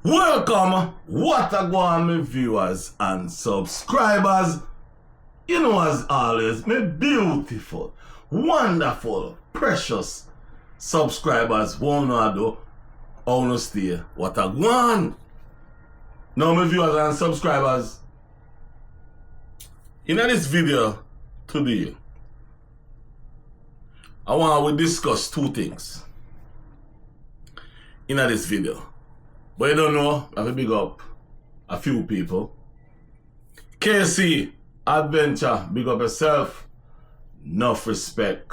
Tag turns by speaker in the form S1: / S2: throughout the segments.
S1: Welcome, what a go on, my viewers and subscribers. You know, as always, my beautiful, wonderful, precious subscribers won't do how stay. What a go on. Now, my viewers and subscribers, in this video today, I want to discuss two things in this video. But you don't know, I have to big up a few people. KC Adventure, big up yourself. Enough respect.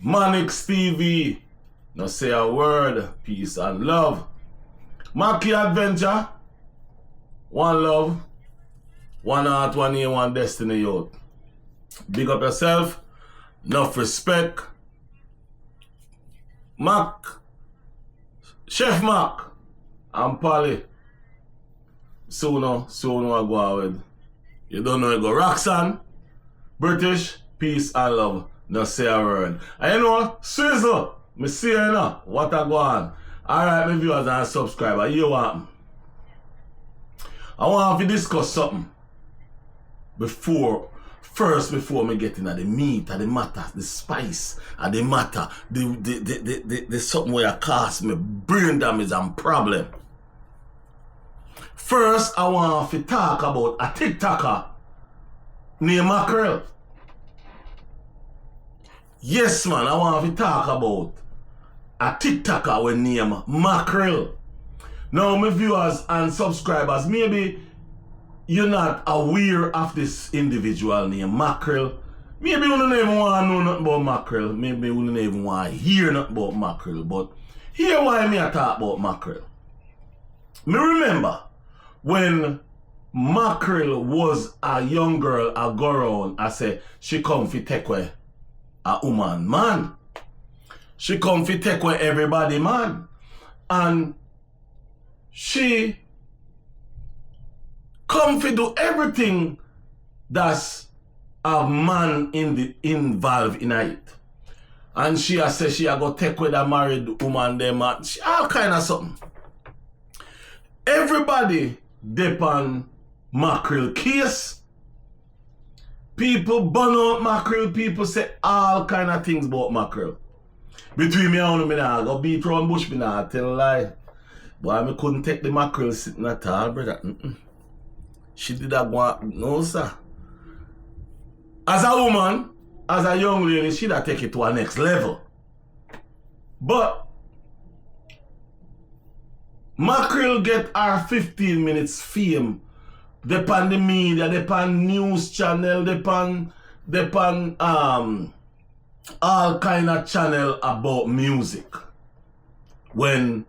S1: Manix TV, no say a word. Peace and love. Mackreal Adventure, one love, one heart, one aim, one destiny, youth. Big up yourself. Enough respect. Chef Mac and Polly. Soon I go out with. You don't know, you go Roxanne, British, peace and love. No say a word. And you know, Swizzle, me see you now. What a go on. Alright, my viewers and subscribers, you want? I want to discuss something before me get into the meat, the matter, the spice, the matter, the something where it cause me brain damage and problem. First, I want to talk about a TikToker named Mackreal. Yes, man, I want to talk about a TikToker named Mackreal. Now, my viewers and subscribers, maybe you're not aware of this individual named Mackreal. Maybe you don't even want to know nothing about Mackreal. Maybe you don't even want to hear nothing about Mackreal. But here why me I talk about Mackreal. Me remember when Mackreal was a young girl, I go around, I say, she come fi take away a woman, man. She come fi take away everybody, man. And she come fi do everything that's a man involved in it. And she a say she a go take with a married woman them, she all kind of something. Everybody depend Mackreal case. People burn out Mackreal, people say all kind of things about Mackreal. Between me and me nah go beat round bush, me nah tell a lie. Boy, me couldn't take the Mackreal sitting at all, brother. She did that one, no sir. As a woman, as a young lady, she'd have take it to a next level. But Mackreal get her 15 minutes fame. Depend the media, depend news channel, depend all kind of channel about music. When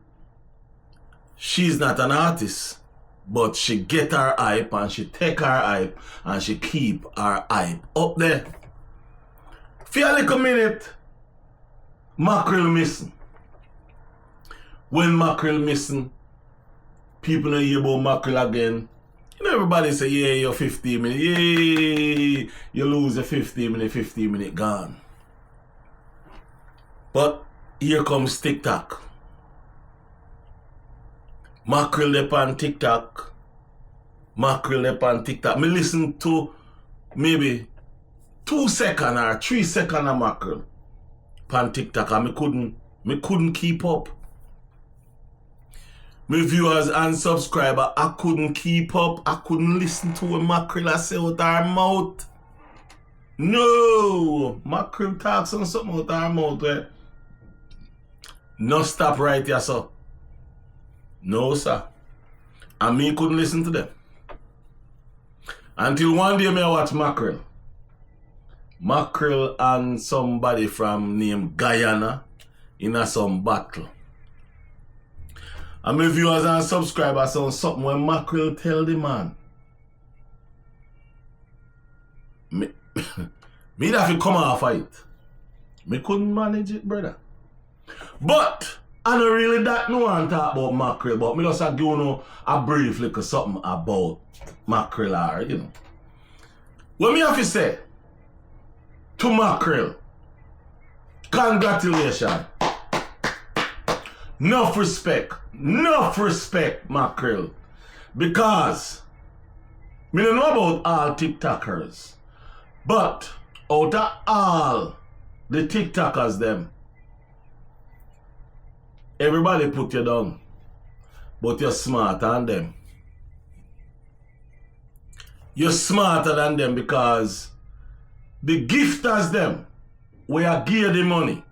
S1: she's not an artist, but she get her hype and she take her hype and she keep her hype up there. For a little minute, Mackreal missing. When Mackreal missing, people don't hear about Mackreal again. You know, everybody say, yeah, you're 15 minutes. Yeah, you lose your 15 minute gone. But here comes TikTok. Mackreal upon TikTok. Mackreal upon TikTok. Me listen to maybe 2 seconds or 3 seconds of Mackreal upon TikTok and me couldn't keep up. My viewers and subscribers, I couldn't keep up. I couldn't listen to what Mackreal say out her mouth. No! Mackreal talks on something out her mouth. No stop right here, sir. No, sir. And me couldn't listen to them. Until one day me I watch Mackreal. Mackreal and somebody from named Guyana in some battle. And my viewers and subscribers on something when Mackreal tell the man. Me have to come off it. Me couldn't manage it, brother. But I don't really that no one talk about Mackreal, but me just give you a brief little something about Mackreal, you know. What me have to say to Mackreal, congratulations. Enough respect. Enough respect, Mackreal. Because me don't know about all TikTokers. But out of all the TikTokers them, everybody put you down. But you're smarter than them. You're smarter than them because the gifters them, where give the money,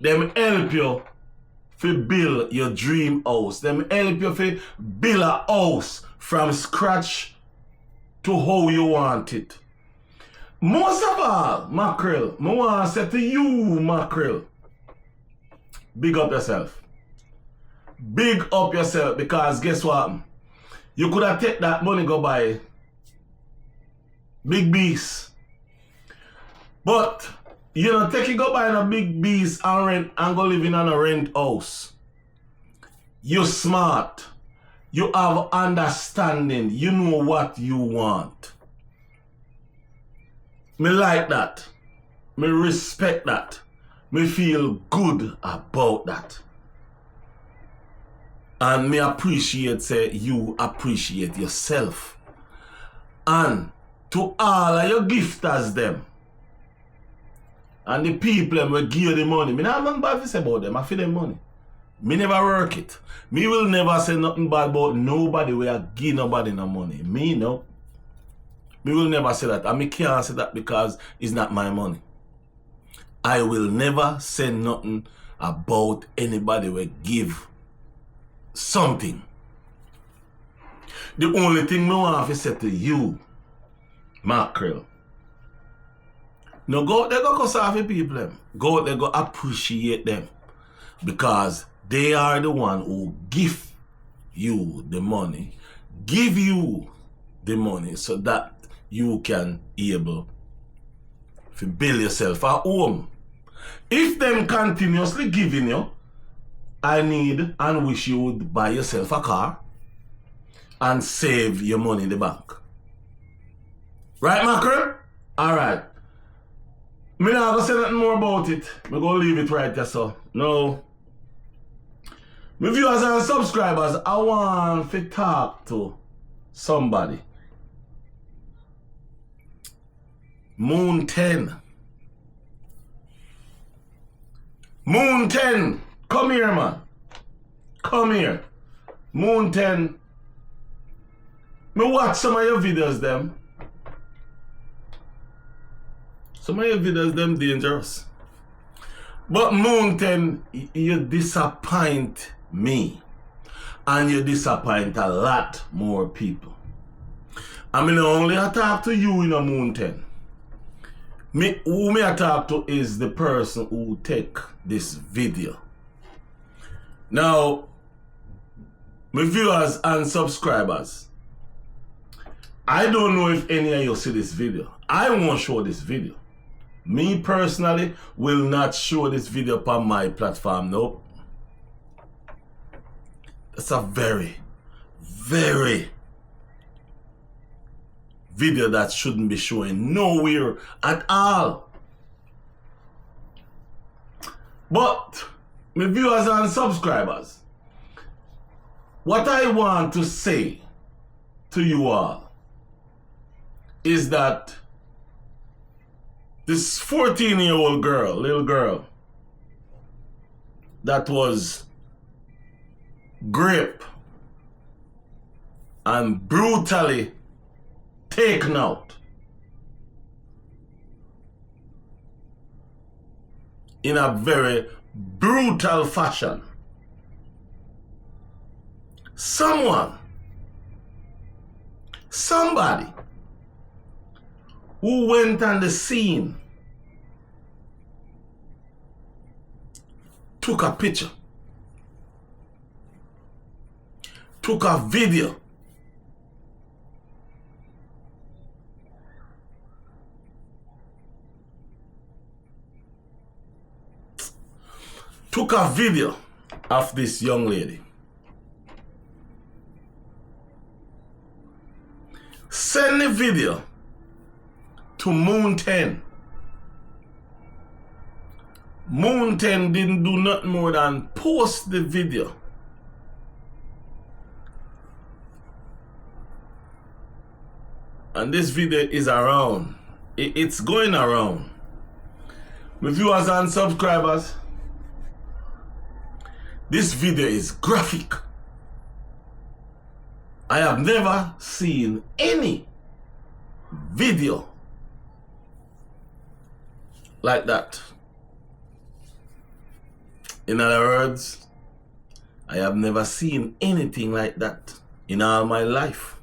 S1: them help you to build your dream house. Them help you to build a house from scratch to how you want it. Most of all, Mackreal, I want to say to you, Mackreal, big up yourself. Big up yourself, because guess what? You could have taken that money go buy big beast. But you know, take it go buy a big beast and rent and go live in a rent house. You're smart. You have understanding. You know what you want. Me like that. Me respect that. Me feel good about that. And me appreciate say you appreciate yourself. And to all of your gifters them and the people them will give you the money. Me not have nothing bad to say about them. I feel them money. Me never work it. Me will never say nothing bad about nobody where I give nobody no money. Me no. Me will never say that. And me can't say that because it's not my money. I will never say nothing about anybody where give something. The only thing me want to say to you, Mackreal, no, go out there, go serve the people them. Go out there, go appreciate them. Because they are the one who give you the money. Give you the money so that you can able to build yourself a home. If them continuously giving you, I need and wish you would buy yourself a car and save your money in the bank. Right, Mackreal? Alright. Me not gonna say nothing more about it. Me gonna leave it right there, so. No. My viewers and subscribers, I want to talk to somebody. Moon 10. Moon 10. Come here, man. Come here. Moon 10. Me watch some of your videos, them. Some of your videos, them dangerous. But Moon 10, you disappoint me. And you disappoint a lot more people. I mean, only I talk to you in a Moon 10. Who me I talk to is the person who take this video. Now, my viewers and subscribers, I don't know if any of you see this video. I won't show this video. Me personally will not show this video upon my platform. Nope. It's a very, very video that shouldn't be showing nowhere at all. But my viewers and subscribers, what I want to say to you all is that this 14-year-old girl, little girl, that was raped and brutally taken out in a very brutal fashion. Somebody who went on the scene, took a picture, took a video, of this young lady, send the video to Moon 10. Mountain didn't do nothing more than post the video. And this video is around. It's going around. My viewers and subscribers, this video is graphic. I have never seen any video like that. In other words, I have never seen anything like that in all my life.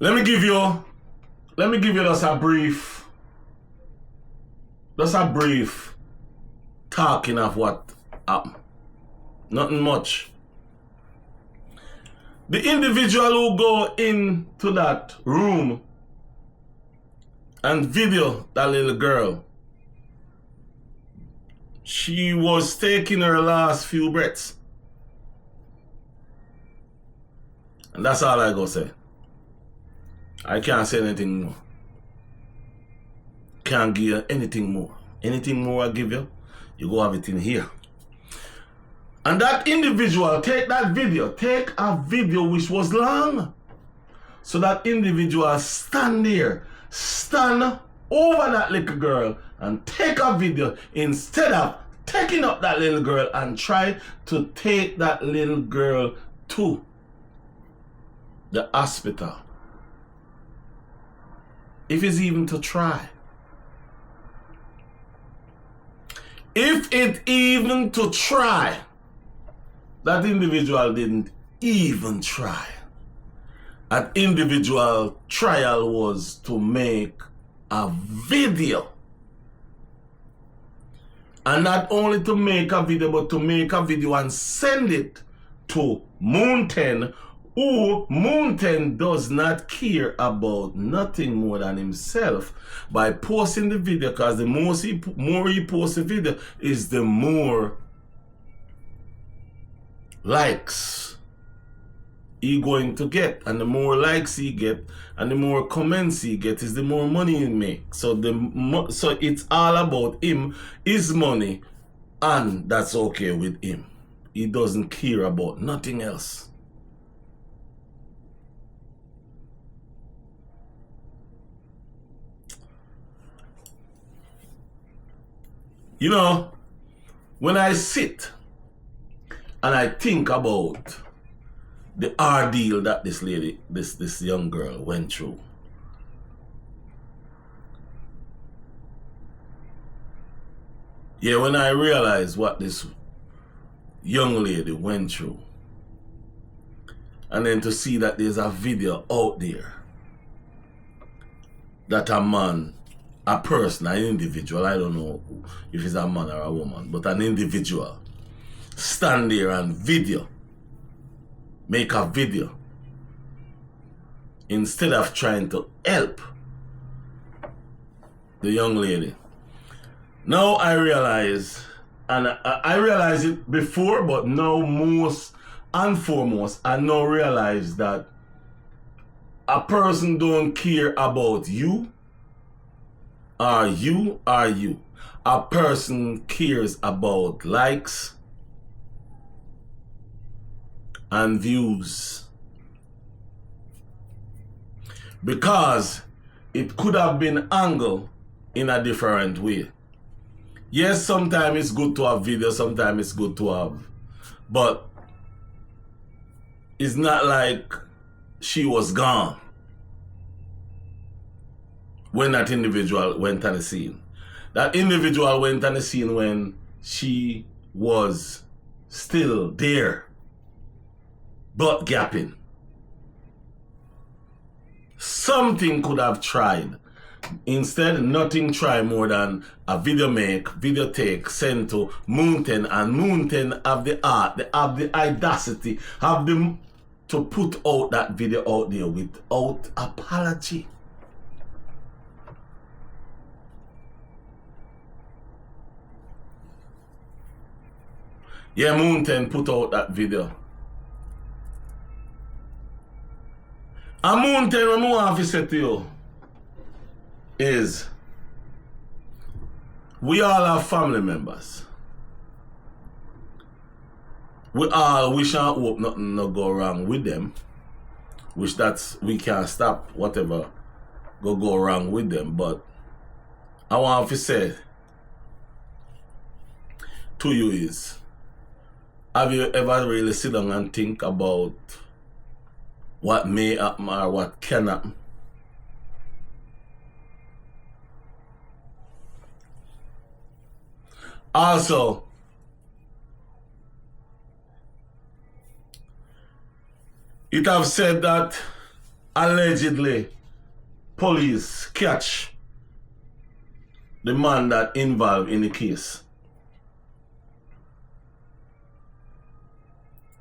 S1: Let me give you just a brief talking of what happened. Nothing much. The individual who go into that room and video that little girl, she was taking her last few breaths. And that's all I go say. I can't say anything more. Can't give you anything more. Anything more I give you, you go have it in here. And that individual, take a video which was long. So that individual stand over that little girl and take a video instead of taking up that little girl and try to take that little girl to the hospital. If it's even to try. If it even to try. That individual didn't even try. That individual trial was to make a video. And not only to make a video, but to make a video and send it to Mountain, who Mountain does not care about nothing more than himself by posting the video, because the more he posts the video is the more likes he going to get, and the more likes he get and the more comments he get is the more money he make. So it's all about him, his money, and that's okay with him. He doesn't care about nothing else. You know, when I sit and I think about the ordeal that this lady, this young girl went through, yeah, when I realize what this young lady went through, and then to see that there's a video out there that a man, a person, an individual, I don't know if it's a man or a woman, but an individual stand there and make a video instead of trying to help the young lady. Now I realize, and I realized it before, but now most and foremost, I now realize that a person don't care about you. Are you? A person cares about likes and views. Because it could have been angled in a different way. Yes, sometimes it's good to have video, sometimes it's good to have. But it's not like she was gone when that individual went on the scene. That individual went on the scene when she was still there, butt gapping. Something could have tried. Instead, nothing try more than a video make, video take, send to Mountain, and Mountain have the art, they have the audacity, have them to put out that video out there without apology. Yeah, Mountain put out that video. And Mountain, what I want to say to you, is we all have family members. We all wish and hope nothing no go wrong with them. Which that's we can't stop whatever go wrong with them. But I want to say to you is, have you ever really sit down and think about what may happen or what can happen? Also, it have said that allegedly police catch the man that involved in the case.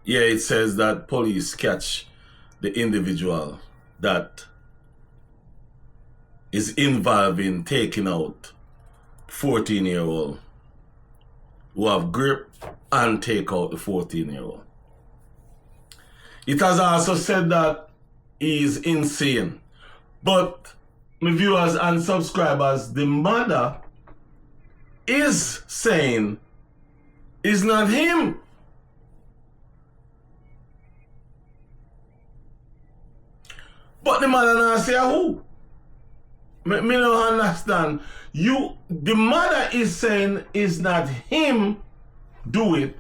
S1: Yeah, it says that police catch the individual that is involved in taking out 14-year-old who have grip and take out the 14-year-old. It has also said that he is insane. But my viewers and subscribers, the mother is saying it's not him. But the mother not say who. Me don't understand. The mother is saying it's not him do it,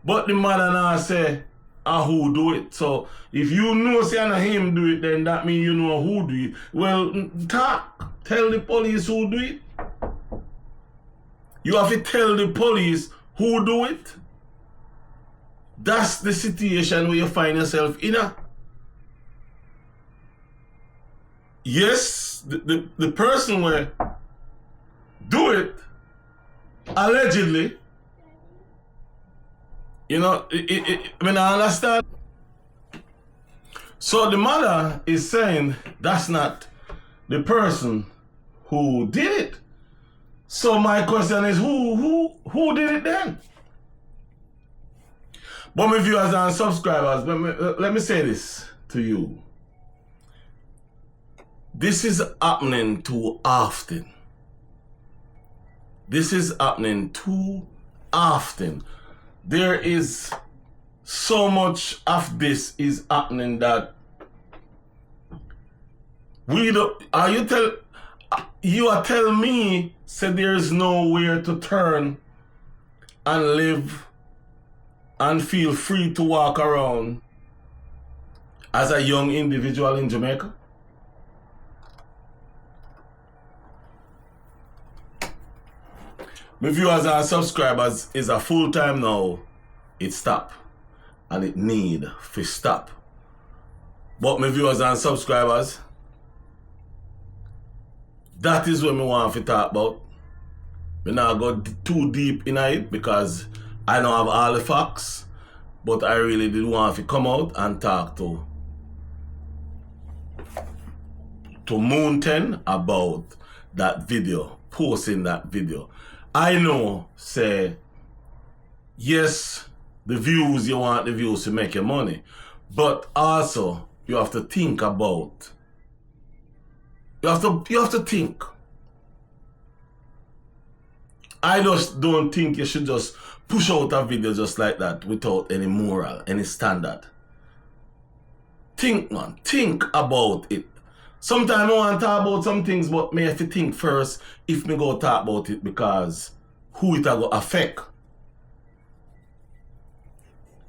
S1: but the mother now say who do it. So if you know say not him do it, then that means you know who do it. Well, tell the police who do it. You have to tell the police who do it. That's the situation where you find yourself in. Yes, the person where do it allegedly. You know, I mean, I understand. So the mother is saying that's not the person who did it. So my question is, who did it then? But my viewers and subscribers, let me say this to you. This is happening too often. This is happening too often. There is so much of this is happening that we don't. You are telling me said there is nowhere to turn and live and feel free to walk around as a young individual in Jamaica? My viewers and subscribers is a full time now. It stop. And it need to stop. But my viewers and subscribers, that is what I want to talk about. We not go too deep in it because I don't have all the facts. But I really did want to come out and talk to Moon 10 about that video, posting that video. I know, say, yes, the views, you want the views to make your money. But also, you have to think about, you have to think. I just don't think you should just push out a video just like that without any moral, any standard. Think, man. Think about it. Sometimes I want to talk about some things, but me have to think first if me go talk about it because who it will affect.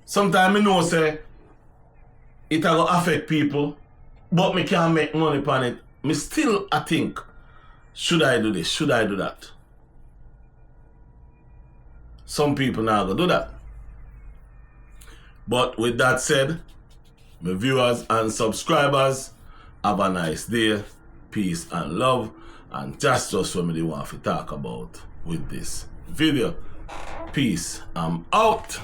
S1: Sometimes I know say it will affect people, but me can't make money upon it. Me still I think, should I do this? Should I do that? Some people now go do that. But with that said, my viewers and subscribers, have a nice day, peace and love, and that's just what I want to talk about with this video. Peace, I'm out.